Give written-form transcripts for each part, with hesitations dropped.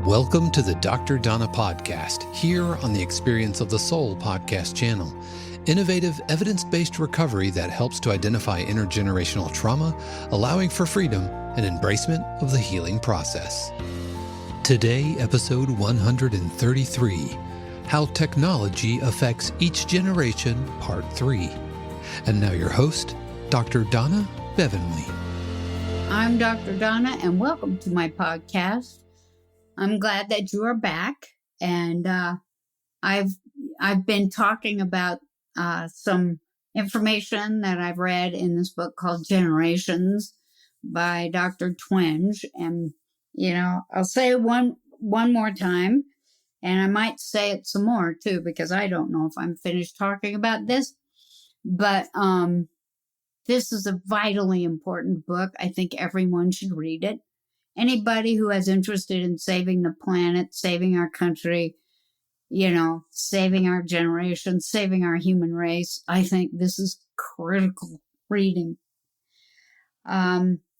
Welcome to the Dr. Donna podcast, here on the Experience of the Soul podcast channel. Innovative, evidence-based recovery that helps to identify intergenerational trauma, allowing for freedom and embracement of the healing process. Today, episode 133, How Technology Affects Each Generation, Part 3. And now your host, Dr. Donna Bevan-Lee. I'm Dr. Donna, and welcome to my podcast. I'm glad that you are back, and I've been talking about some information that I've read in this book called Generations by Dr. Twenge, and I'll say it one more time, and I might say it some more too, because I don't know if I'm finished talking about this, but this is a vitally important book. I think everyone should read it. Anybody who is interested in saving the planet, saving our country, saving our generation, saving our human race, I think this is critical reading.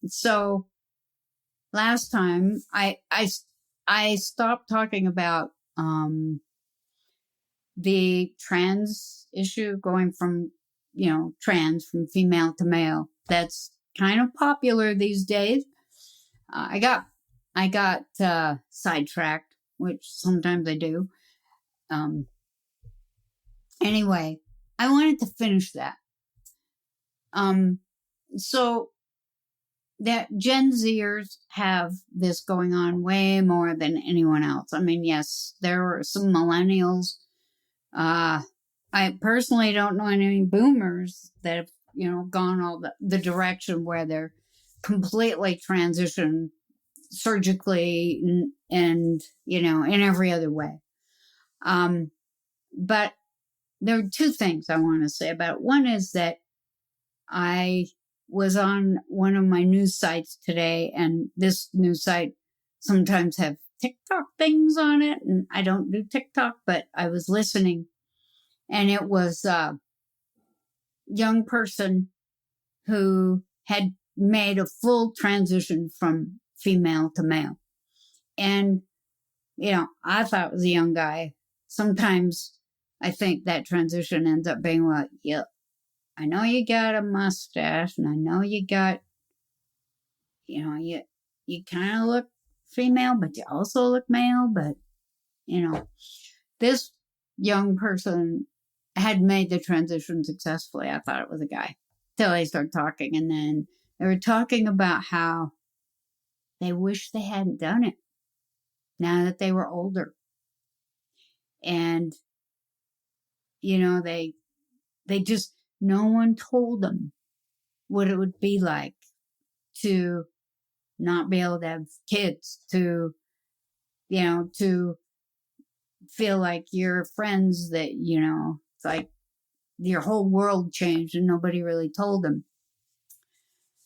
So last time I stopped talking about the trans issue, going from trans, from female to male. That's kind of popular these days. I got sidetracked, which sometimes I do. Anyway, I wanted to finish that. So that Gen Zers have this going on way more than anyone else. I mean, yes, there were some millennials. I personally don't know any boomers that have, gone all the direction where they're completely transitioned surgically and in every other way. But there are two things I want to say about it. One is that I was on one of my news sites today, and this news site sometimes have TikTok things on it, and I don't do TikTok, but I was listening, and it was a young person who had made a full transition from female to male. And, I thought it was a young guy. Sometimes I think that transition ends up being, well, yeah, I know you got a mustache, and I know you got, you kind of look female, but you also look male. But, this young person had made the transition successfully. I thought it was a guy till they started talking. And then they were talking about how they wish they hadn't done it now that they were older. And, they just, no one told them what it would be like to not be able to have kids, to feel like your friends that, it's like your whole world changed and nobody really told them.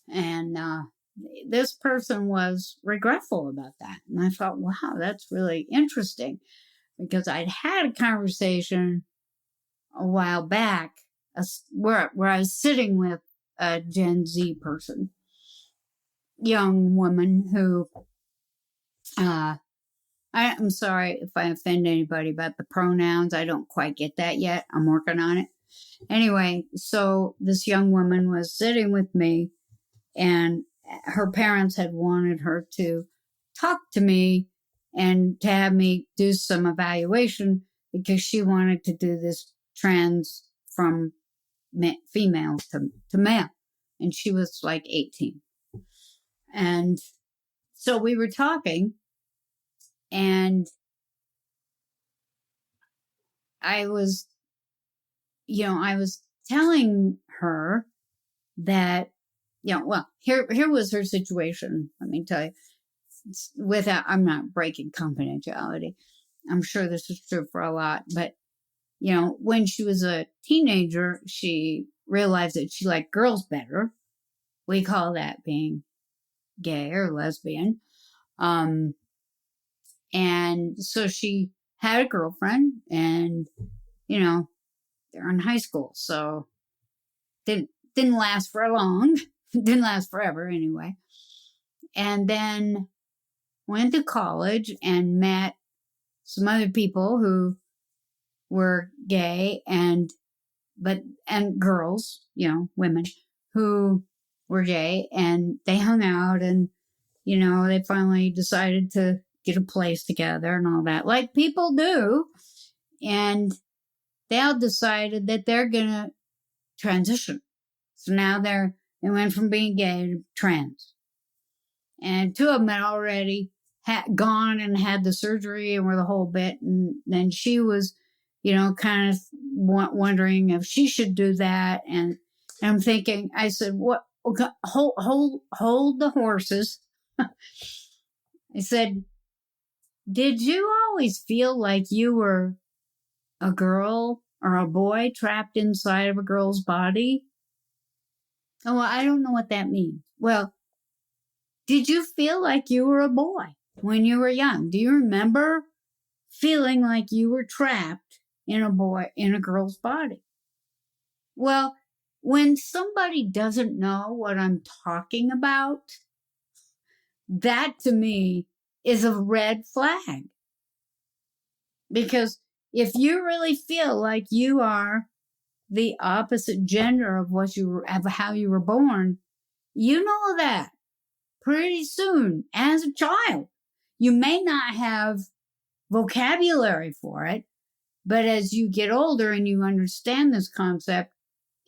And this person was regretful about that. And I thought, wow, that's really interesting, because I'd had a conversation a while back where I was sitting with a Gen Z person, young woman who, I'm sorry if I offend anybody about the pronouns. I don't quite get that yet. I'm working on it. Anyway, so this young woman was sitting with me, and her parents had wanted her to talk to me and to have me do some evaluation, because she wanted to do this trans from female to male. And she was like 18. And so we were talking, and I was telling her that, here was her situation. Let me tell you, I'm not breaking confidentiality. I'm sure this is true for a lot, but, when she was a teenager, she realized that she liked girls better. We call that being gay or lesbian. And so she had a girlfriend, and, they're in high school, so didn't last for long. Didn't last forever anyway. And then went to college and met some other people who were gay and girls, women who were gay, and they hung out, and they finally decided to get a place together and all that, like people do. And they all decided that they're gonna transition. So now they went from being gay to trans. And two of them had already gone and had the surgery and were the whole bit. And then she was, kind of wondering if she should do that. And I'm thinking, I said, what? Okay, hold the horses. I said, did you always feel like you were a girl or a boy trapped inside of a girl's body? Oh, well, I don't know what that means. Well, did you feel like you were a boy when you were young? Do you remember feeling like you were trapped in a girl's body? Well, when somebody doesn't know what I'm talking about, that to me is a red flag. Because if you really feel like you are the opposite gender of how you were born, you know that pretty soon as a child. You may not have vocabulary for it, but as you get older and you understand this concept,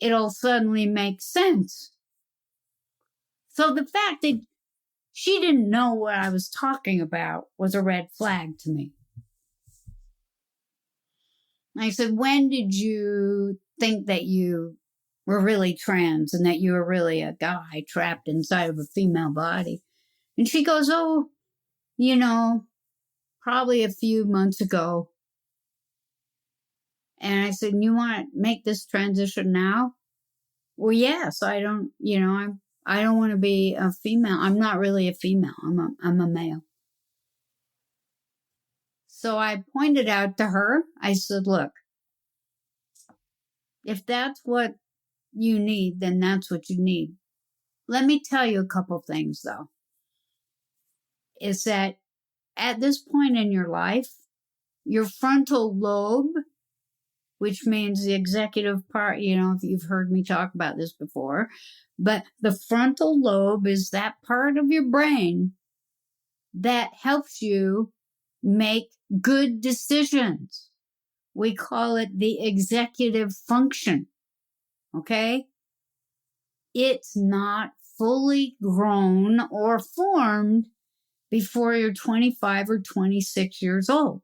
it'll suddenly make sense. So the fact that she didn't know what I was talking about was a red flag to me. I said, when did you think that you were really trans and that you were really a guy trapped inside of a female body? And she goes, oh, probably a few months ago. And I said, you want to make this transition now? Well, yes, I don't want to be a female. I'm not really a female. I'm a male. So I pointed out to her, I said, look, if that's what you need, then that's what you need. Let me tell you a couple things, though. Is that at this point in your life, your frontal lobe, which means the executive part, if you've heard me talk about this before, but the frontal lobe is that part of your brain that helps you make good decisions. We call it the executive function. Okay? It's not fully grown or formed before you're 25 or 26 years old.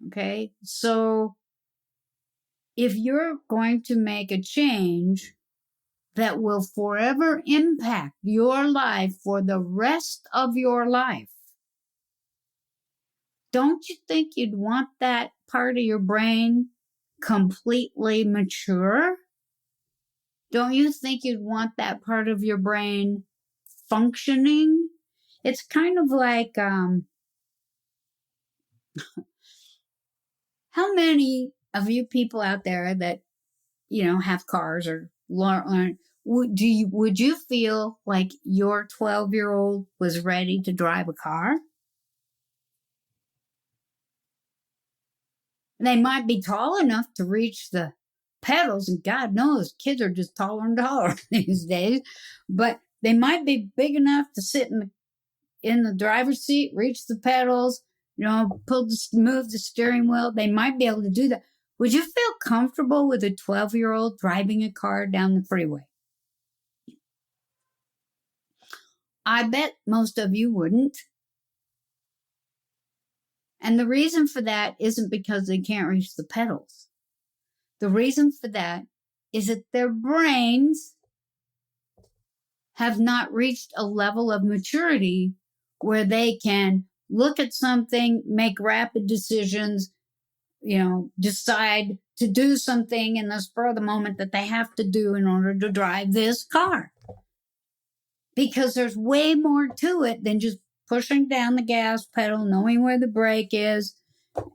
Okay? So if you're going to make a change that will forever impact your life for the rest of your life, don't you think you'd want that part of your brain completely mature? Don't you think you'd want that part of your brain functioning? It's kind of like, how many of you people out there that, have cars or learn, would you feel like your 12-year-old was ready to drive a car? They might be tall enough to reach the pedals, and God knows kids are just taller and taller these days, but they might be big enough to sit in the driver's seat, reach the pedals, move the steering wheel. They might be able to do that. Would you feel comfortable with a 12-year-old driving a car down the freeway? I bet most of you wouldn't. And the reason for that isn't because they can't reach the pedals. The reason for that is that their brains have not reached a level of maturity where they can look at something, make rapid decisions, decide to do something in the spur of the moment that they have to do in order to drive this car. Because there's way more to it than just pushing down the gas pedal, knowing where the brake is,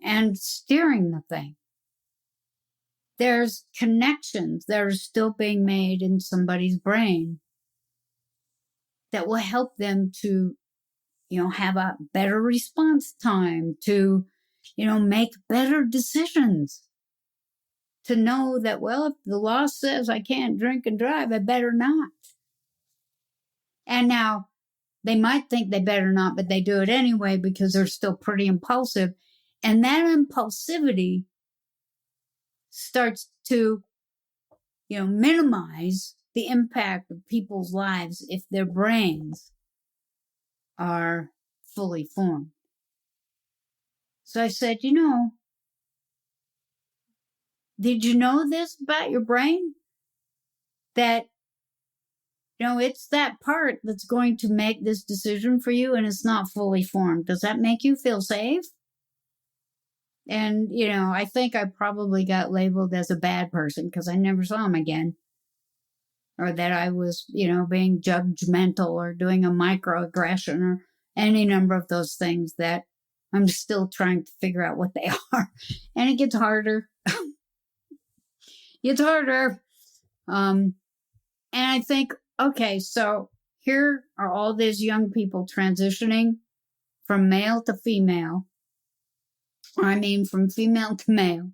and steering the thing. There's connections that are still being made in somebody's brain that will help them to have a better response time, to, make better decisions, to know that, well, if the law says I can't drink and drive, I better not. And now they might think they better not, but they do it anyway because they're still pretty impulsive. And that impulsivity starts to, minimize the impact of people's lives if their brains are fully formed. So I said, did you know this about your brain? That, it's that part that's going to make this decision for you, and it's not fully formed. Does that make you feel safe? And, I think I probably got labeled as a bad person because I never saw him again. Or that I was, being judgmental or doing a microaggression or any number of those things that I'm still trying to figure out what they are. And it gets harder. It's harder. And I think, okay, so here are all these young people transitioning from male to female. From female to male.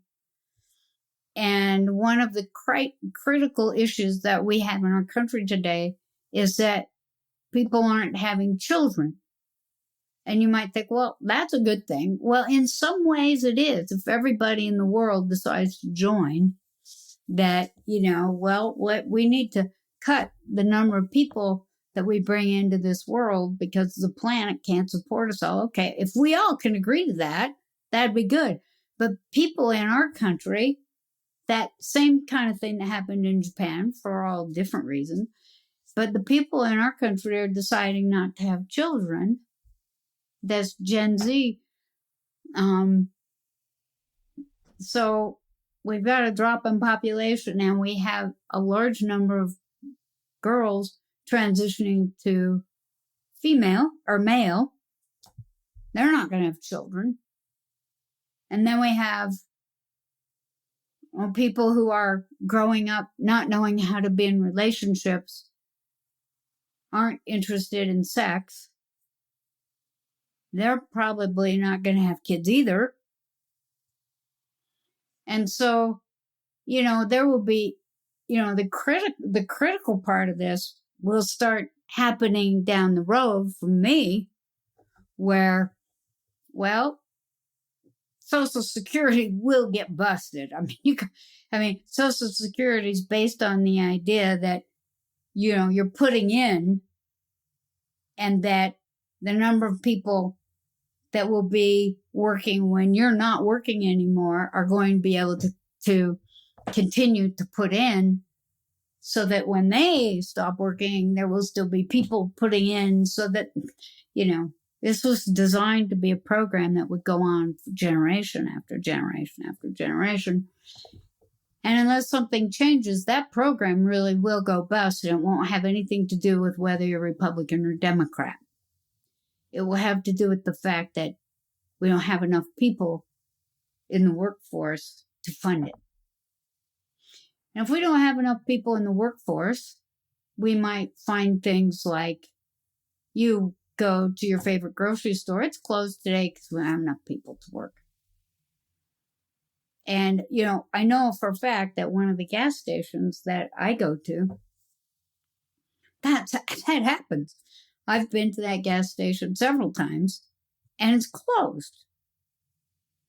And one of the critical issues that we have in our country today is that people aren't having children. And you might think, well, that's a good thing. Well, in some ways it is. If everybody in the world decides to join, that, we need to cut the number of people that we bring into this world because the planet can't support us all. Okay, if we all can agree to that, that'd be good. But people in our country, that same kind of thing that happened in Japan for all different reasons, but the people in our country are deciding not to have children. That's Gen Z. So we've got a drop in population, and we have a large number of girls transitioning to female or male. They're not going to have children. And then we have people who are growing up not knowing how to be in relationships, aren't interested in sex. They're probably not going to have kids either. And so, there will be, the critical part of this will start happening down the road for me, where, Social Security will get busted. Social Security is based on the idea that, you're putting in, and that the number of people that will be working when you're not working anymore are going to be able to continue to put in, so that when they stop working, there will still be people putting in, so that, this was designed to be a program that would go on for generation after generation after generation. And unless something changes, that program really will go bust, and it won't have anything to do with whether you're Republican or Democrat. It will have to do with the fact that we don't have enough people in the workforce to fund it. And if we don't have enough people in the workforce, we might find things like, you go to your favorite grocery store, it's closed today because we don't have enough people to work. And, I know for a fact that one of the gas stations that I go to, that happens. I've been to that gas station several times, and it's closed.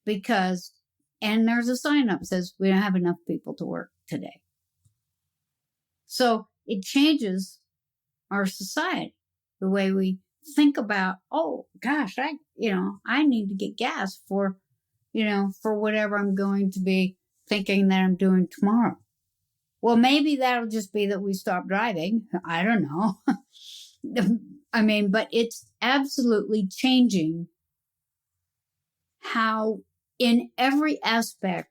And there's a sign up that says, we don't have enough people to work today. So it changes our society, the way we think about, oh gosh, I need to get gas for whatever I'm going to be thinking that I'm doing tomorrow. Well, maybe that'll just be that we stop driving. I don't know. But it's absolutely changing how, in every aspect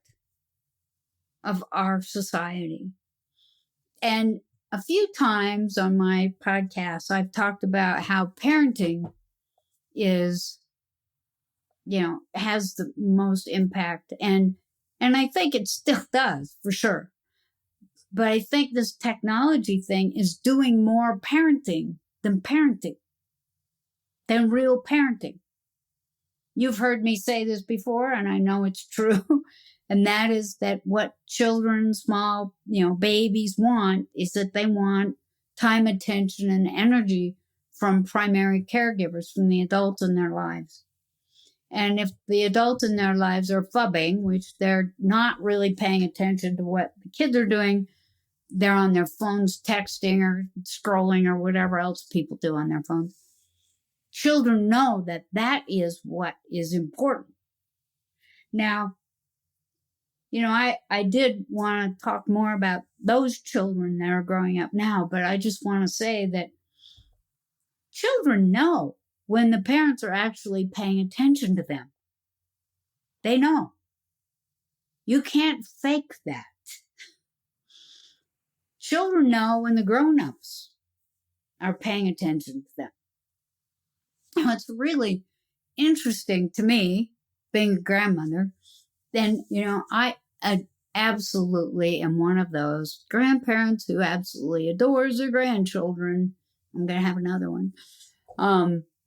of our society. And a few times on my podcast, I've talked about how parenting is, has the most impact. And I think it still does, for sure. But I think this technology thing is doing more parenting than parenting. than real parenting. You've heard me say this before, and I know it's true. And that is that what children, small, babies want is that they want time, attention, and energy from primary caregivers, from the adults in their lives. And if the adults in their lives are phubbing, which they're not really paying attention to what the kids are doing, they're on their phones texting or scrolling or whatever else people do on their phones. Children know that that is what is important. Now, I did want to talk more about those children that are growing up now, but I just want to say that children know when the parents are actually paying attention to them. They know. You can't fake that. Children know when the grown-ups are paying attention to them. Now, it's really interesting to me, being a grandmother, then, I absolutely am one of those grandparents who absolutely adores their grandchildren. I'm going to have another one.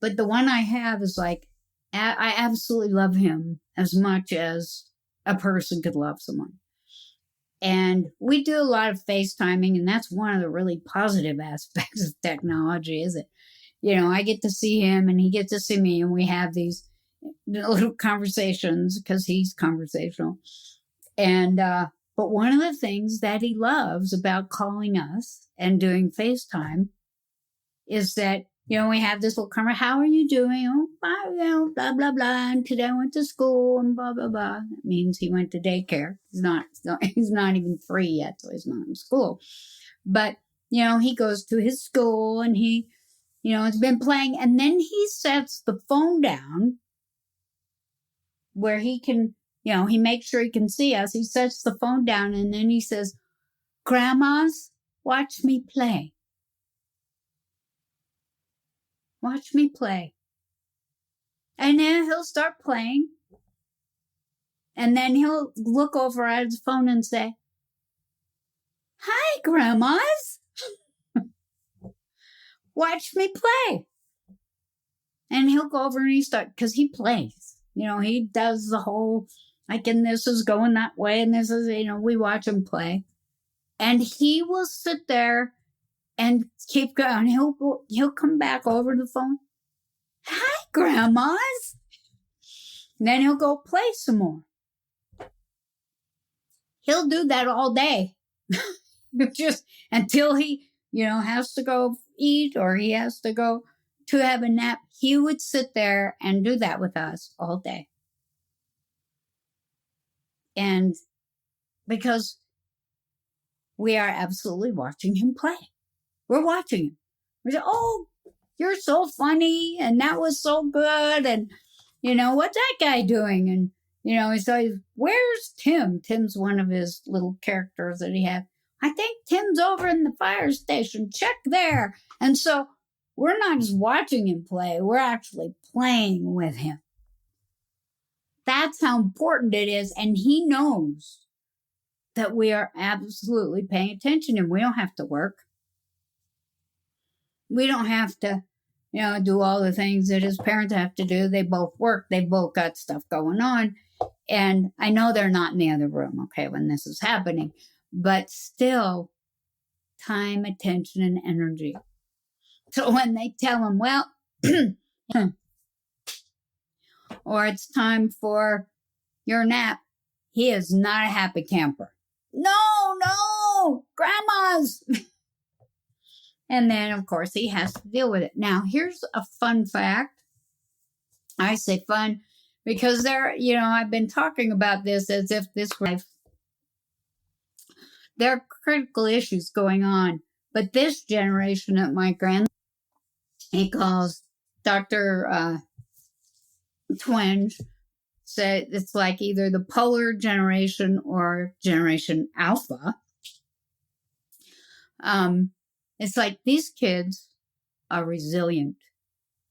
But the one I have is like, I absolutely love him as much as a person could love someone. And we do a lot of FaceTiming, and that's one of the really positive aspects of technology, is it? I get to see him and he gets to see me, and we have these little conversations because he's conversational. And, but one of the things that he loves about calling us and doing FaceTime is that, we have this little conversation. How are you doing? Oh, blah, blah, blah. And today I went to school and blah, blah, blah. That means he went to daycare. He's not even 3 yet, so he's not in school. But, he goes to his school and he, has been playing. And then he sets the phone down where he can, he makes sure he can see us. He sets the phone down and then he says, "Grandmas, watch me play. Watch me play." And then he'll start playing. And then he'll look over at his phone and say, "Hi, grandmas. Watch me play." And he'll go over and because he plays. He does the whole, like, and this is going that way, and this is, we watch him play. And he will sit there and keep going. He'll come back over the phone. "Hi, grandmas." And then he'll go play some more. He'll do that all day. Just until he, has to go eat or he has to go to have a nap. He would sit there and do that with us all day. And because we are absolutely watching him play. We're watching him. We say, "Oh, you're so funny, and that was so good, and, what's that guy doing?" And, so where's Tim? Tim's one of his little characters that he has. "I think Tim's over in the fire station. Check there." And so we're not just watching him play. We're actually playing with him. That's how important it is. And he knows that we are absolutely paying attention, and we don't have to work. We don't have to, do all the things that his parents have to do. They both work. They both got stuff going on. And I know they're not in the other room, okay, when this is happening. But still, time, attention, and energy. So when they tell him, well, or it's time for your nap, he is not a happy camper. No, grandmas. And then, of course, he has to deal with it. Now, here's a fun fact. I say fun because I've been talking about this as if this life, there are critical issues going on. But this generation at my he calls Dr. Twenge, said it's like either the polar generation or generation alpha. It's like these kids are resilient.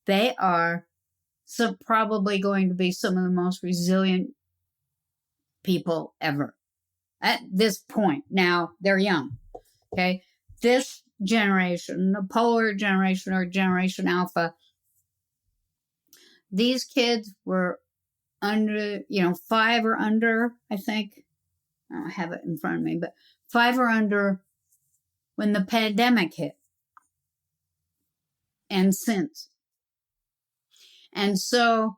They are probably going to be some of the most resilient people ever at this point. Now, they're young, okay? This generation, the polar generation or generation alpha, These kids were under, 5 or under, I think. I don't have it in front of me, but 5 or under when the pandemic hit and since. And so,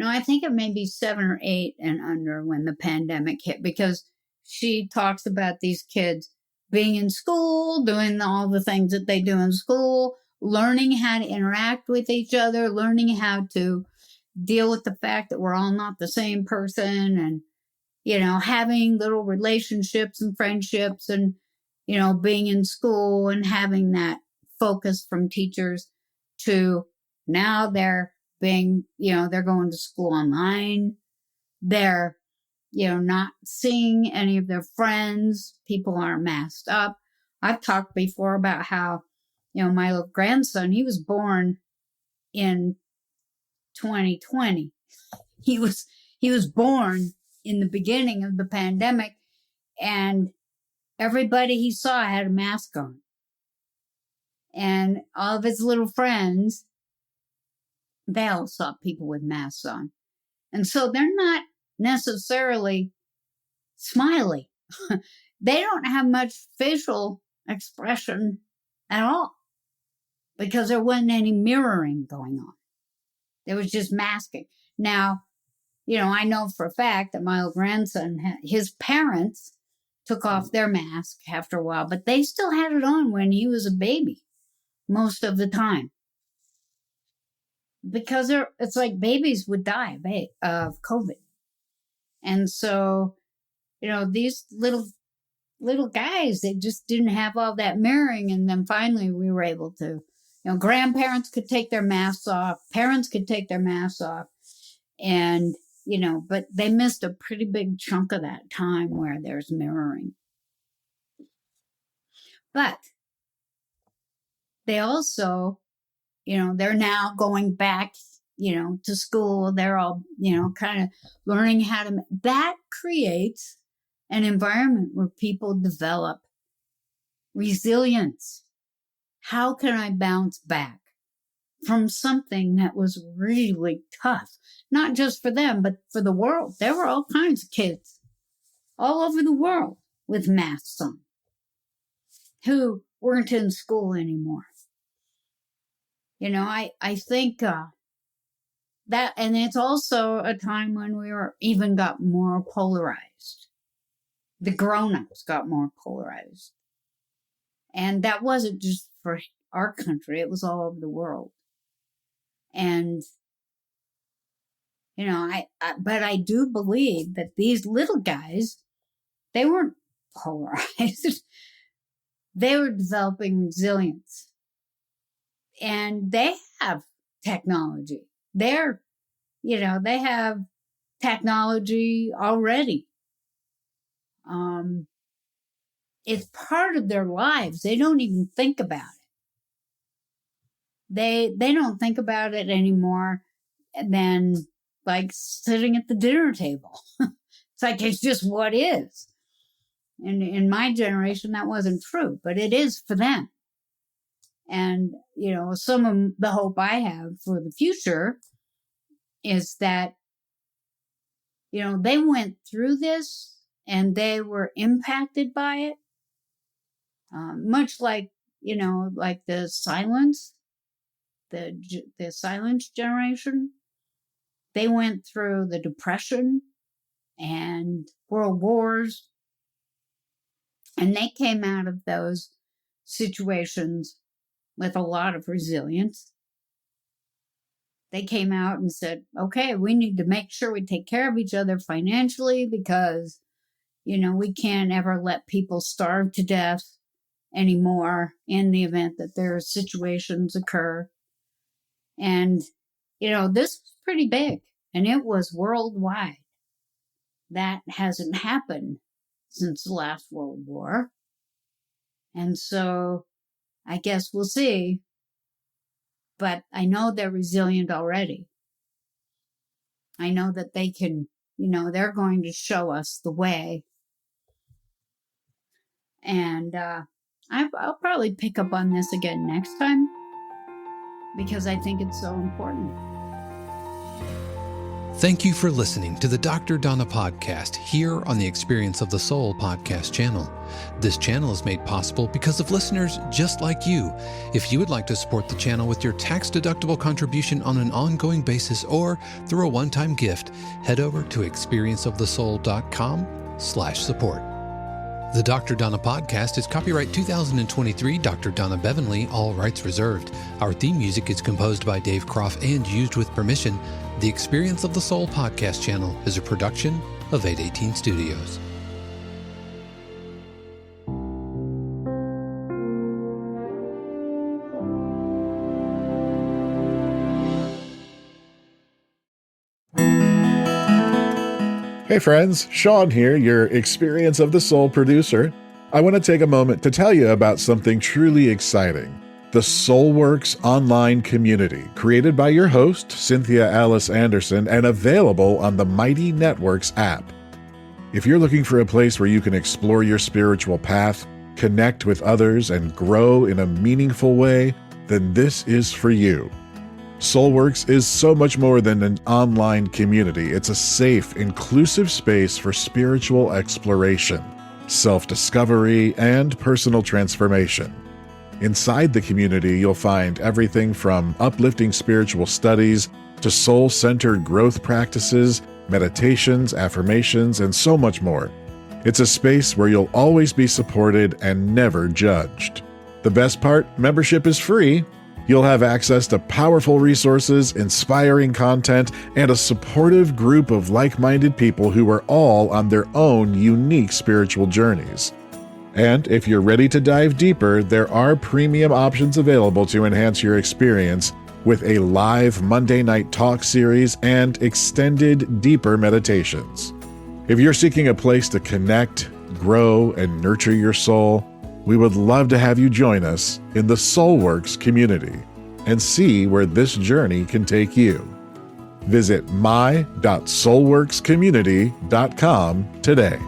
I think it may be 7 or 8 and under when the pandemic hit, because she talks about these kids being in school, doing all the things that they do in school, learning how to interact with each other, learning how to deal with the fact that we're all not the same person, and, having little relationships and friendships, and, being in school and having that focus from teachers to now they're being, they're going to school online. They're, not seeing any of their friends. People aren't masked up. I've talked before about how, my little grandson, he was born in 2020. He was born in the beginning of the pandemic, and everybody he saw had a mask on. And all of his little friends, they all saw people with masks on. And so they're not necessarily smiley. They don't have much facial expression at all, because there wasn't any mirroring going on. There was just masking. Now, I know for a fact that my old grandson, his parents took off their mask after a while, but they still had it on when he was a baby most of the time. Because it's like babies would die of COVID. And so, these little guys, they just didn't have all that mirroring. And then finally we were able to, grandparents could take their masks off, parents could take their masks off. And, but they missed a pretty big chunk of that time where there's mirroring. But they also, they're now going back, to school. They're all, kind of learning how to, that creates an environment where people develop resilience. How can I bounce back from something that was really tough? Not just for them, but for the world. There were all kinds of kids all over the world with masks on who weren't in school anymore. I think that, and it's also a time when we even got more polarized. The grown-ups got more polarized. And that wasn't just for our country, it was all over the world. And, but I do believe that these little guys, they weren't polarized. They were developing resilience. And they have technology. They have technology already. It's part of their lives. They don't even think about it. They don't think about it anymore than like sitting at the dinner table. It's like, it's just what is. And in my generation, that wasn't true, but it is for them. And, some of the hope I have for the future is that, they went through this and they were impacted by it. Much like, like the silence generation. They went through the Depression and World Wars. And they came out of those situations with a lot of resilience. They came out and said, okay, we need to make sure we take care of each other financially, because, we can't ever let people starve to death anymore in the event that their situations occur. And, this was pretty big, and it was worldwide. That hasn't happened since the last World War. And so I guess we'll see. But I know they're resilient already. I know that they can, they're going to show us the way. And I'll probably pick up on this again next time, because I think it's so important. Thank you for listening to the Dr. Donna podcast here on the Experience of the Soul podcast channel. This channel is made possible because of listeners just like you. If you would like to support the channel with your tax-deductible contribution on an ongoing basis or through a one-time gift, head over to experienceofthesoul.com/support. The Dr. Donna podcast is copyright 2023 Dr. Donna Bevan-Lee, all rights reserved. Our theme music is composed by Dave Croft and used with permission. The Experience of the Soul podcast channel is a production of 818 Studios. Hey friends, Sean here, your Experience of the Soul producer. I want to take a moment to tell you about something truly exciting. The Soulworks online community, created by your host, Cynthia Alice Anderson, and available on the Mighty Networks app. If you're looking for a place where you can explore your spiritual path, connect with others, and grow in a meaningful way, then this is for you. Soulworks is so much more than an online community. It's a safe, inclusive space for spiritual exploration, self-discovery, and personal transformation. Inside the community, you'll find everything from uplifting spiritual studies to soul-centered growth practices, meditations, affirmations, and so much more. It's a space where you'll always be supported and never judged. The best part, membership is free. You'll have access to powerful resources, inspiring content, and a supportive group of like-minded people who are all on their own unique spiritual journeys. And if you're ready to dive deeper, there are premium options available to enhance your experience with a live Monday night talk series and extended, deeper meditations. If you're seeking a place to connect, grow, and nurture your soul, we would love to have you join us in the Soulworks community and see where this journey can take you. Visit my.soulworkscommunity.com today.